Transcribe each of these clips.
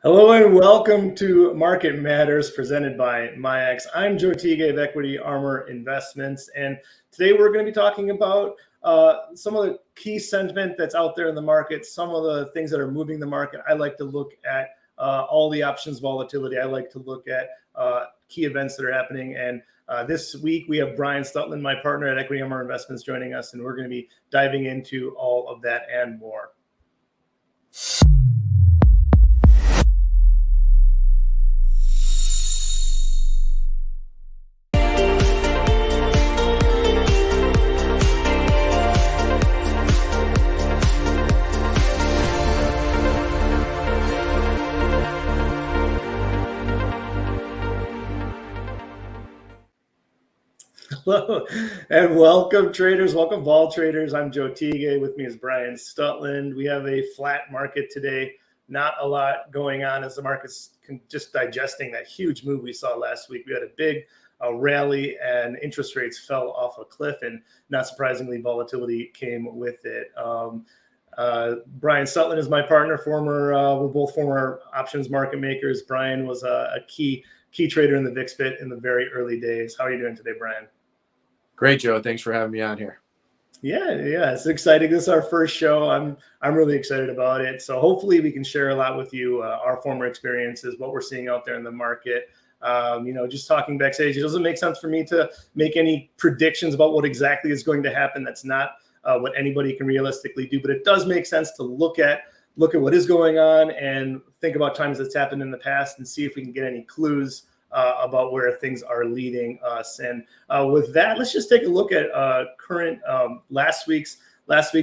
Hello and welcome to Market Matters presented by MyX. I'm Joe Teague of Equity Armor Investments, and today we're going to be talking about some of the key sentiment that's out there in the market, some of the things that are moving the market. I like to look at all the options volatility. I like to look at key events that are happening. And this week we have Brian Stutland, my partner at Equity Armor Investments, joining us, and we're going to be diving into all of that and more. Hello and welcome traders, welcome vol traders. I'm Joe Teague. With me is Brian Stutland. We have a flat market today, not a lot going on as the market's just digesting that huge move we saw last week. We had a big rally and interest rates fell off a cliff, and not surprisingly, volatility came with it. Brian Stutland is my partner, we're both former options market makers. Brian was a key trader in the VIX bit in the very early days. How are you doing today, Brian? Great, Joe. Thanks for having me on here. Yeah, it's exciting. This is our first show. I'm really excited about it. So hopefully we can share a lot with you, our former experiences, what we're seeing out there in the market. Just talking backstage, it doesn't make sense for me to make any predictions about what exactly is going to happen. That's not what anybody can realistically do, but it does make sense to look at what is going on and think about times that's happened in the past and see if we can get any clues about where things are leading us. And with that, let's just take a look at current last week's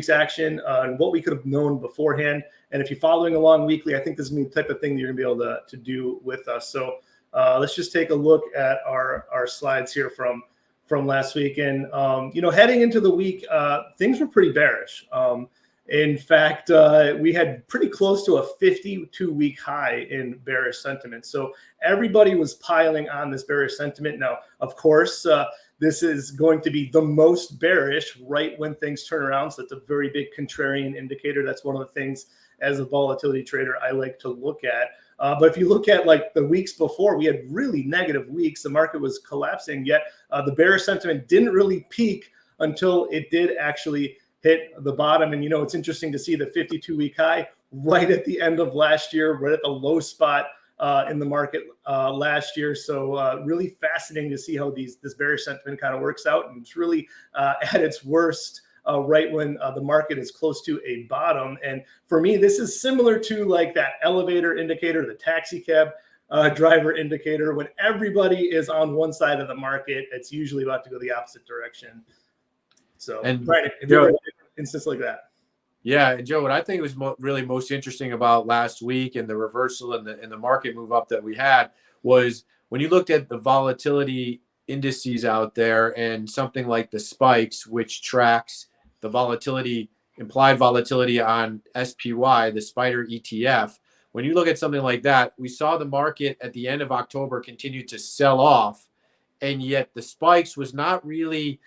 action and what we could have known beforehand. And if you're following along weekly, I think this is going to be the type of thing that you're going to be able to do with us. So let's just take a look at our slides here from last week. And heading into the week, things were pretty bearish. In fact, we had pretty close to a 52-week high in bearish sentiment. So everybody was piling on this bearish sentiment. Now, of course, this is going to be the most bearish right when things turn around. So it's a very big contrarian indicator. That's one of the things as a volatility trader I like to look at. But if you look at like the weeks before, we had really negative weeks. The market was collapsing, yet the bearish sentiment didn't really peak until it did actually hit the bottom. And it's interesting to see the 52-week high right at the end of last year, right at the low spot in the market last year. So really fascinating to see how this bearish sentiment kind of works out. And it's really at its worst right when the market is close to a bottom. And for me, this is similar to like that elevator indicator, the taxi cab driver indicator. When everybody is on one side of the market, it's usually about to go the opposite direction. So, and right, if you're in an instance like that. Yeah, and Joe, what I think was really most interesting about last week and the reversal and the market move up that we had was when you looked at the volatility indices out there and something like the spikes, which tracks the volatility, implied volatility on SPY, the Spider ETF. When you look at something like that, we saw the market at the end of October continue to sell off, and yet the spikes was not really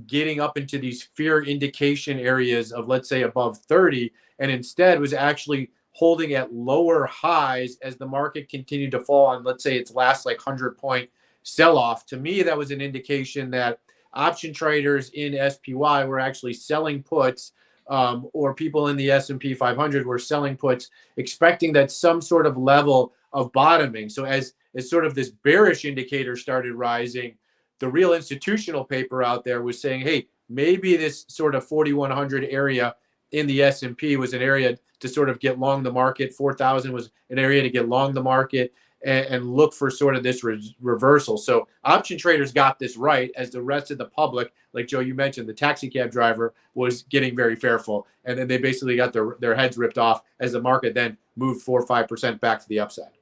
getting up into these fear indication areas of, let's say, above 30, and instead was actually holding at lower highs as the market continued to fall on, let's say, its last like 100-point sell-off. To me, that was an indication that option traders in SPY were actually selling puts, or people in the S&P 500 were selling puts, expecting that some sort of level of bottoming. So as sort of this bearish indicator started rising, the real institutional paper out there was saying, hey, maybe this sort of 4,100 area in the S&P was an area to sort of get long the market. 4,000 was an area to get long the market and look for sort of this reversal. So option traders got this right, as the rest of the public, like Joe, you mentioned, the taxi cab driver was getting very fearful. And then they basically got their heads ripped off as the market then moved 4 or 5% back to the upside.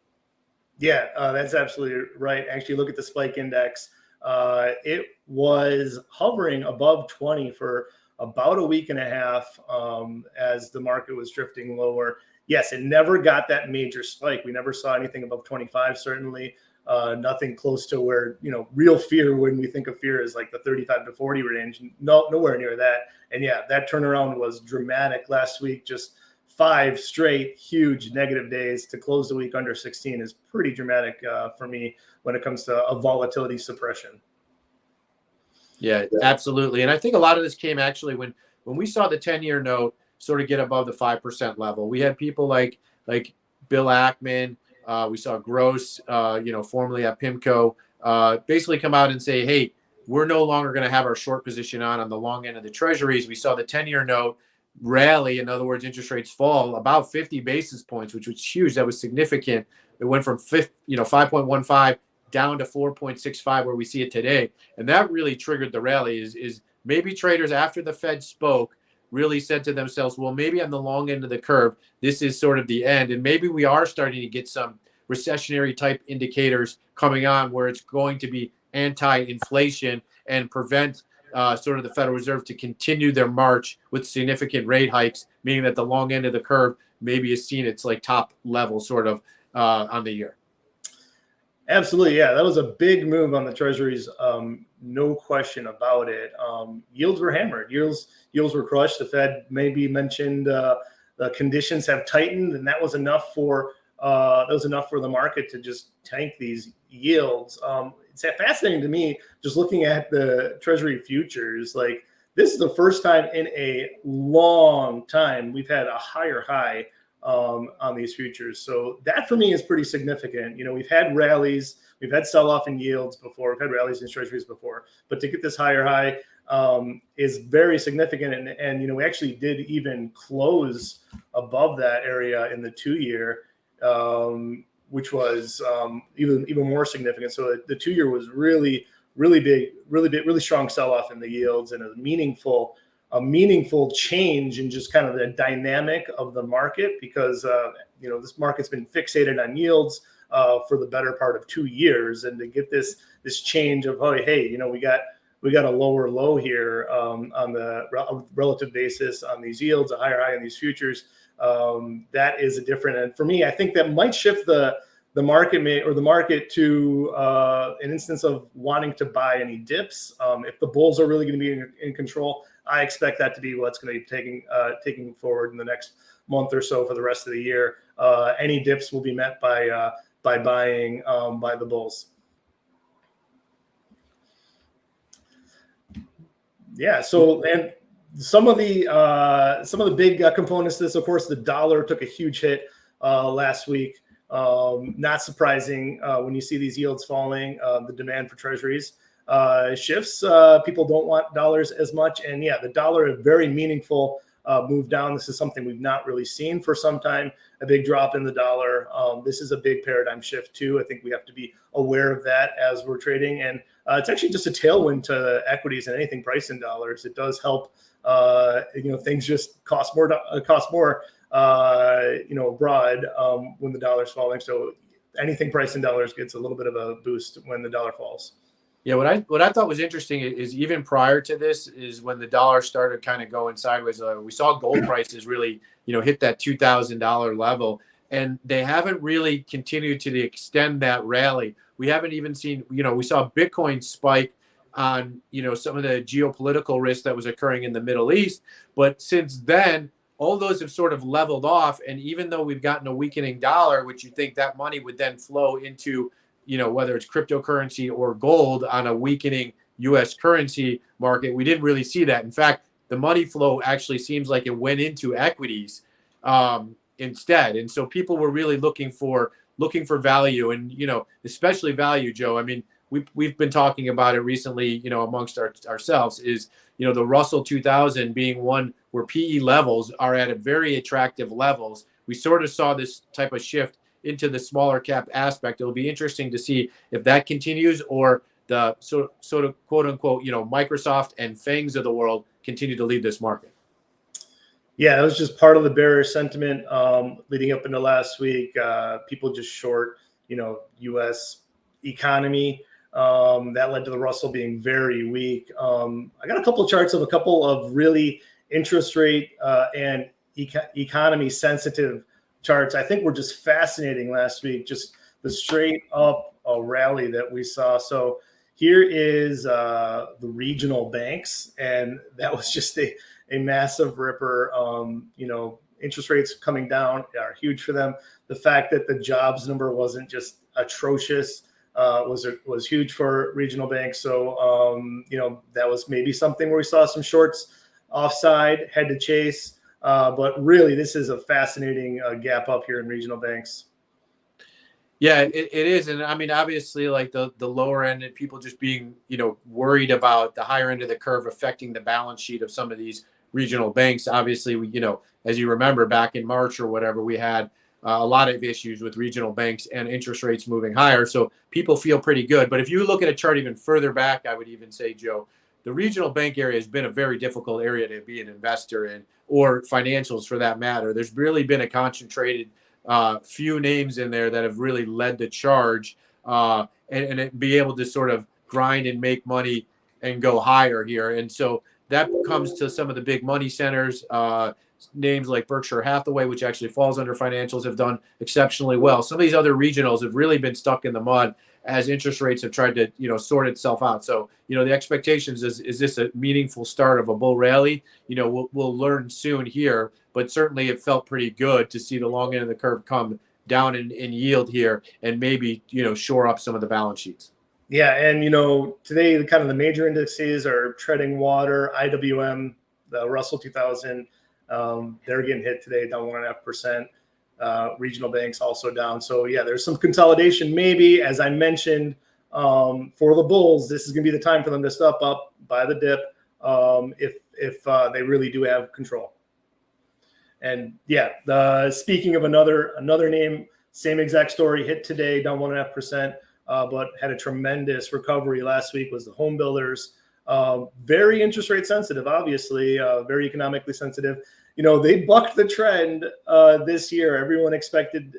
Yeah, that's absolutely right. Actually, look at the spike index. It was hovering above 20 for about a week and a half as the market was drifting lower. Yes, it never got that major spike. We never saw anything above 25, certainly. Nothing close to where, real fear, when we think of fear, is like the 35 to 40 range. No, nowhere near that. And yeah, that turnaround was dramatic last week, just 5 straight huge negative days to close the week under 16 is pretty dramatic for me when it comes to a volatility suppression. Yeah, absolutely. And I think a lot of this came actually when we saw the 10-year note sort of get above the 5% level. We had people like Bill Ackman. We saw Gross, formerly at PIMCO, basically come out and say, hey, we're no longer going to have our short position on the long end of the treasuries. We saw the 10-year note rally. In other words, interest rates fall about 50 basis points, which was huge. That was significant. It went from 5.15 down to 4.65 where we see it today. And that really triggered the rally is maybe traders after the Fed spoke really said to themselves, well, maybe on the long end of the curve, this is sort of the end. And maybe we are starting to get some recessionary type indicators coming on where it's going to be anti-inflation and prevent sort of the Federal Reserve to continue their march with significant rate hikes, meaning that the long end of the curve maybe has seen its like top level sort of on the year. Absolutely. Yeah, that was a big move on the treasuries. No question about it. Yields were hammered. Yields were crushed. The Fed maybe mentioned the conditions have tightened, and that was enough for the market to just tank these yields. It's fascinating to me just looking at the treasury futures. Like, this is the first time in a long time we've had a higher high on these futures. So that for me is pretty significant. We've had rallies, we've had sell-off in yields before, we've had rallies in treasuries before, but to get this higher high is very significant. And we actually did even close above that area in the 2-year, which was even more significant. So the 2-year was really big, really strong sell-off in the yields, and a meaningful change in just kind of the dynamic of the market, because this market's been fixated on yields for the better part of 2 years, and to get this change of, oh, hey, we got a lower low here on the relative basis on these yields, a higher high on these futures, that is a different. And for me, I think that might shift the market to an instance of wanting to buy any dips. If the bulls are really going to be in control, I expect that to be what's going to be taking forward in the next month or so for the rest of the year. Any dips will be met by buying by the bulls. Yeah. So, and some of the big components to this, of course, the dollar took a huge hit last week. Not surprising when you see these yields falling. The demand for treasuries shifts. People don't want dollars as much, and yeah, the dollar a very meaningful move down. This is something we've not really seen for some time. A big drop in the dollar. This is a big paradigm shift too. I think we have to be aware of that as we're trading, and it's actually just a tailwind to equities and anything priced in dollars. It does help. Things just cost more abroad when the dollar's falling. So anything priced in dollars gets a little bit of a boost when the dollar falls. Yeah, what I thought was interesting is even prior to this is when the dollar started kind of going sideways. We saw gold prices really, hit that $2,000 level, and they haven't really continued to extend that rally. We haven't even seen, we saw Bitcoin spike on, some of the geopolitical risk that was occurring in the Middle East, but since then, all those have sort of leveled off. And even though we've gotten a weakening dollar, which you think that money would then flow into, whether it's cryptocurrency or gold on a weakening U.S. currency market, we didn't really see that. In fact, the money flow actually seems like it went into equities instead. And so people were really looking for value, and, especially value, Joe. I mean, we've been talking about it recently, amongst ourselves, is, the Russell 2000 being one where PE levels are at a very attractive levels. We sort of saw this type of shift into the smaller cap aspect. It'll be interesting to see if that continues, or the sort of quote unquote, Microsoft and FANGs of the world continue to lead this market. Yeah, that was just part of the bearish sentiment leading up into last week. People just short, U.S. economy. That led to the Russell being very weak. I got a couple of charts of a couple of really interest rate and economy sensitive charts. I think were just fascinating last week, just the straight up rally that we saw. So here is the regional banks, and that was just a massive ripper. interest rates coming down are huge for them. The fact that the jobs number wasn't just atrocious was huge for regional banks. So, that was maybe something where we saw some shorts offside, head to chase. But really, this is a fascinating gap up here in regional banks. Yeah, it is. And I mean, obviously, like the lower end and people just being, worried about the higher end of the curve affecting the balance sheet of some of these regional banks. Obviously, as you remember back in March or whatever, we had a lot of issues with regional banks and interest rates moving higher. So people feel pretty good. But if you look at a chart even further back, I would even say, Joe, the regional bank area has been a very difficult area to be an investor in, or financials for that matter. There's really been a concentrated few names in there that have really led the charge, and be able to sort of grind and make money and go higher here. And so that comes to some of the big money centers, names like Berkshire Hathaway, which actually falls under financials, have done exceptionally well. Some of these other regionals have really been stuck in the mud as interest rates have tried to, sort itself out. So, the expectations is this a meaningful start of a bull rally? We'll learn soon here, but certainly it felt pretty good to see the long end of the curve come down in yield here and maybe, shore up some of the balance sheets. Yeah. And, today, the major indices are treading water. IWM, the Russell 2000, they're getting hit today, down 1.5%. Regional banks also down. So yeah, there's some consolidation maybe, as I mentioned, for the bulls. This is going to be the time for them to step up, buy the dip, if they really do have control. And yeah, speaking of another name, same exact story, hit today, down 1.5%, but had a tremendous recovery last week, was the home builders. Very interest rate sensitive, obviously, very economically sensitive. They bucked the trend this year. Everyone expected,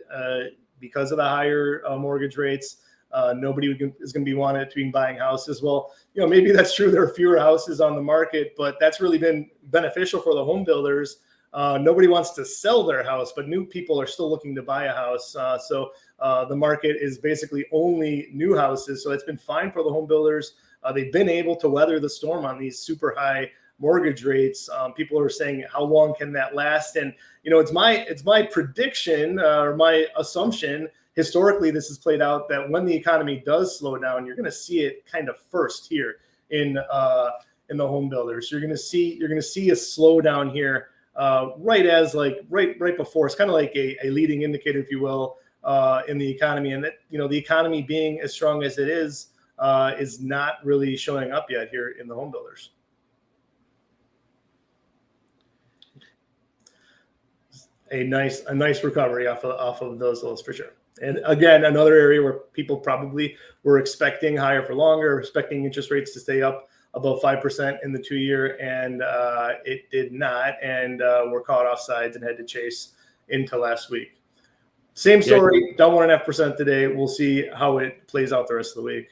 because of the higher mortgage rates, nobody is going to be wanting to be buying houses. Well, maybe that's true. There are fewer houses on the market, but that's really been beneficial for the home builders. Nobody wants to sell their house, but new people are still looking to buy a house. So the market is basically only new houses. So it's been fine for the home builders. They've been able to weather the storm on these super high mortgage rates. People are saying, how long can that last? And it's my prediction, or my assumption. Historically, this has played out that when the economy does slow down, you're going to see it kind of first here in the home builders. You're going to see a slowdown here right before. It's kind of like a leading indicator, if you will, in the economy. And that the economy being as strong as it is not really showing up yet here in the home builders. A nice recovery off of those lows for sure. And again, another area where people probably were expecting higher for longer, expecting interest rates to stay up above 5% in the 2-year, and it did not, and were caught off sides and had to chase into last week. Same story, down 1.5% today. We'll see how it plays out the rest of the week.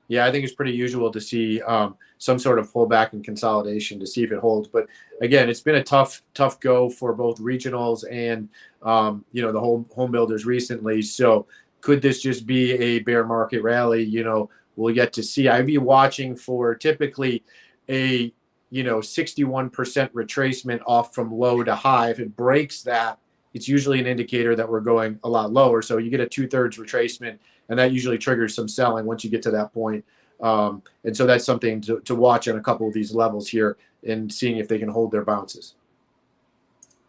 Yeah, I think it's pretty usual to see some sort of pullback and consolidation to see if it holds. But again, it's been a tough go for both regionals and the home builders recently. So could this just be a bear market rally? We'll get to see. I'd be watching for typically a 61% retracement off from low to high. If it breaks that, it's usually an indicator that we're going a lot lower. So you get a 2/3 retracement, and that usually triggers some selling once you get to that point. And so that's something to watch on a couple of these levels here and seeing if they can hold their bounces.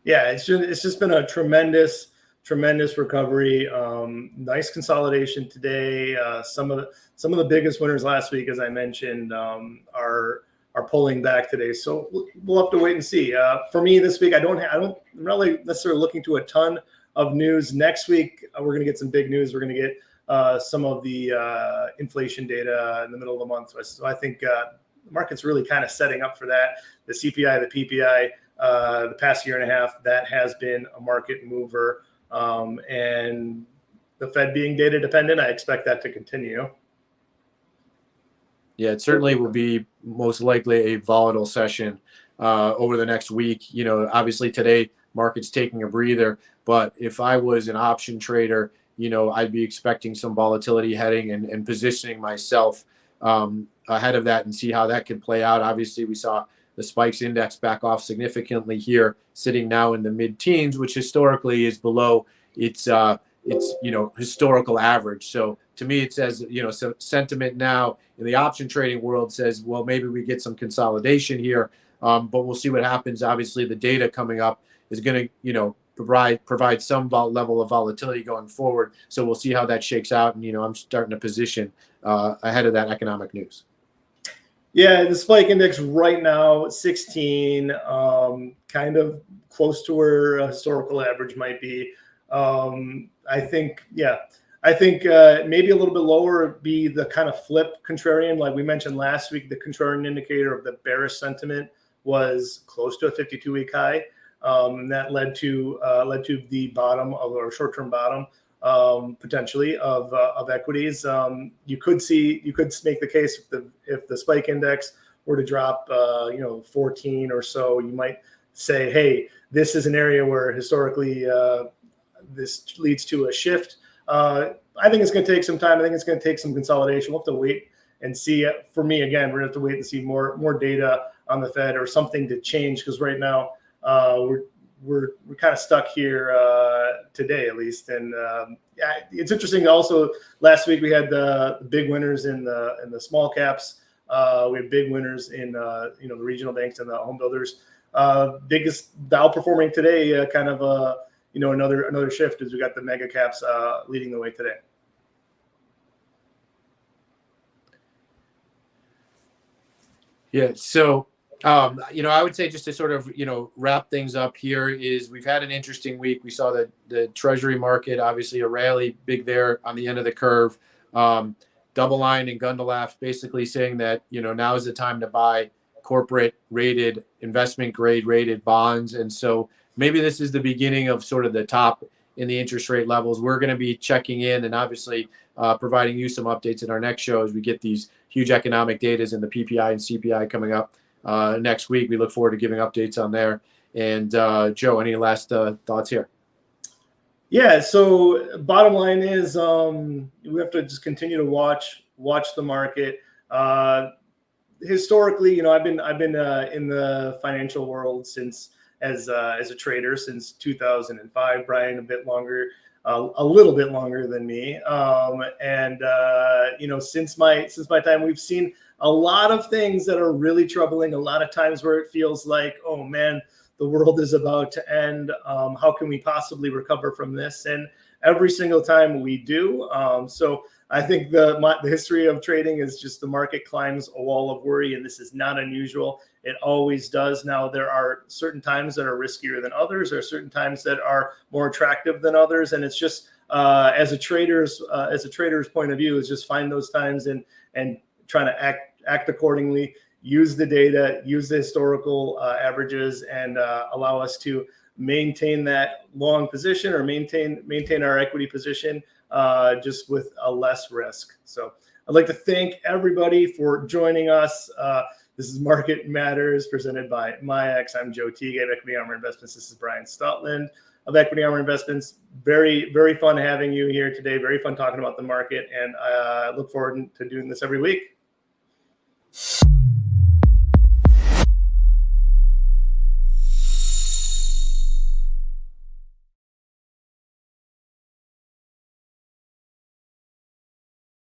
Yeah, it's just been a tremendous recovery. Nice consolidation today. Some of the biggest winners last week, as I mentioned, are pulling back today. So we'll have to wait and see. For me this week, I'm really necessarily looking to a ton of news. Next week, we're going to get some big news. We're going to get some of the inflation data in the middle of the month. So I think the market's really kind of setting up for that. The CPI, the PPI, the past year and a half, that has been a market mover. And the Fed being data dependent, I expect that to continue. Yeah, it certainly will be most likely a volatile session over the next week. Obviously today market's taking a breather, but if I was an option trader, I'd be expecting some volatility heading and positioning myself ahead of that and see how that could play out. Obviously, we saw the spikes index back off significantly here, sitting now in the mid-teens, which historically is below its historical average. So to me, it says, some sentiment now in the option trading world says, well, maybe we get some consolidation here, but we'll see what happens. Obviously, the data coming up is going to, provide some level of volatility going forward. So we'll see how that shakes out. And, I'm starting to position ahead of that economic news. Yeah, the spike index right now, 16, kind of close to where a historical average might be. I think maybe a little bit lower would be the kind of flip contrarian. Like we mentioned last week, the contrarian indicator of the bearish sentiment was close to a 52-week high. And that led to the bottom of our short-term bottom, potentially of equities. You could make the case if the spike index were to drop 14 or so, you might say, hey, this is an area where historically this leads to a shift. I think it's going to take some time. I think it's going to take some consolidation. We'll have to wait and see. For me, again, we're going to have to wait and see more data on the Fed or something to change, because right now we're kind of stuck here today, at least. And it's interesting. Also, last week we had the big winners in the small caps. We had big winners in the regional banks and the home builders. Biggest outperforming today, kind of another shift, as we got the mega caps leading the way today. Yeah. So, I would say, just to sort of, wrap things up here, is we've had an interesting week. We saw the Treasury market, obviously a rally big there on the end of the curve. Double line and Goldilocks basically saying that, now is the time to buy corporate rated, investment grade rated bonds. And so maybe this is the beginning of sort of the top in the interest rate levels. We're going to be checking in and obviously providing you some updates in our next show as we get these huge economic data and the PPI and CPI coming up next week. We look forward to giving updates on there. And Joe, any last thoughts here? Yeah. So bottom line is we have to just continue to watch the market. Historically, I've been in the financial world as a trader since 2005. Brian a little bit longer than me. Since my time, we've seen a lot of things that are really troubling. A lot of times where it feels like, oh man, the world is about to end. How can we possibly recover from this? And every single time we do. So I think the history of trading is just the market climbs a wall of worry, and this is not unusual. It always does. Now, there are certain times that are riskier than others. There are certain times that are more attractive than others, and it's just as a trader's point of view, is just find those times and trying to act accordingly. Use the data, use the historical averages, and allow us to maintain that long position or maintain our equity position just with a less risk. So I'd like to thank everybody for joining us. This is Market Matters presented by MyX. I'm Joe Teague of Equity Armor Investments. This is Brian Stutland of Equity Armor Investments. Very, very fun having you here today. Very fun talking about the market, and I look forward to doing this every week.